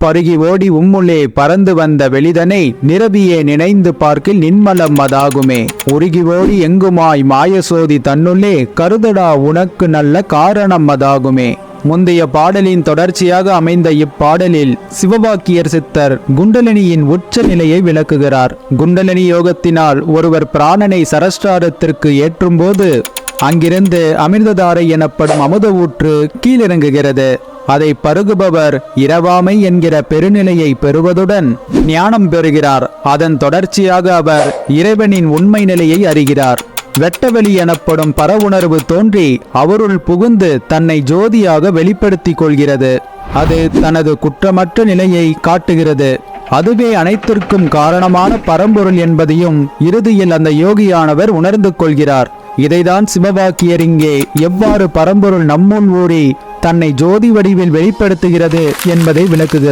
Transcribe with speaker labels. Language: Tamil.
Speaker 1: பருகி ஓடி உம்முள்ளே பறந்து வந்த வெளிதனை நிரபியே நினைந்து பார்க்கில் நின்மலம் அதாகுமே. உருகி ஓடி எங்குமாய் மாயசோதி தன்னுள்ளே கருதடா உனக்கு நல்ல காரணம் அதாகுமே. முந்தைய பாடலின் தொடர்ச்சியாக அமைந்த இப்பாடலில் சிவவாக்கியர் சித்தர் குண்டலினியின் உச்ச நிலையை விளக்குகிறார். குண்டலினி யோகத்தினால் ஒருவர் பிராணனை சரஸ்டாரத்திற்கு ஏற்றும்போது அங்கிருந்து அமிர்ததாரை எனப்படும் அமுத ஊற்று கீழிறங்குகிறது. அதை பருகுபவர் இரவாமை என்கிற பெருநிலையை பெறுவதுடன் ஞானம் பெறுகிறார். அதன் தொடர்ச்சியாக அவர் இறைவனின் உண்மை நிலையை அறிகிறார். வெட்டவெளி எனப்படும் பரவுணர்வு தோன்றி அவருள் புகுந்து தன்னை ஜோதியாக வெளிப்படுத்திக் கொள்கிறது. அது தனது குற்றமற்ற நிலையை காட்டுகிறது. அதுவே அனைத்திற்கும் காரணமான பரம்பொருள் என்பதையும் இறுதியில் அந்த யோகியானவர் உணர்ந்து கொள்கிறார். இதைதான் சிவவாக்கியர் இங்கே எவ்வாறு பரம்பொருள் நம்முள் ஊறி தன்னை ஜோதி வடிவில் வெளிப்படுத்துகிறது என்பதை விளக்குகிறார்.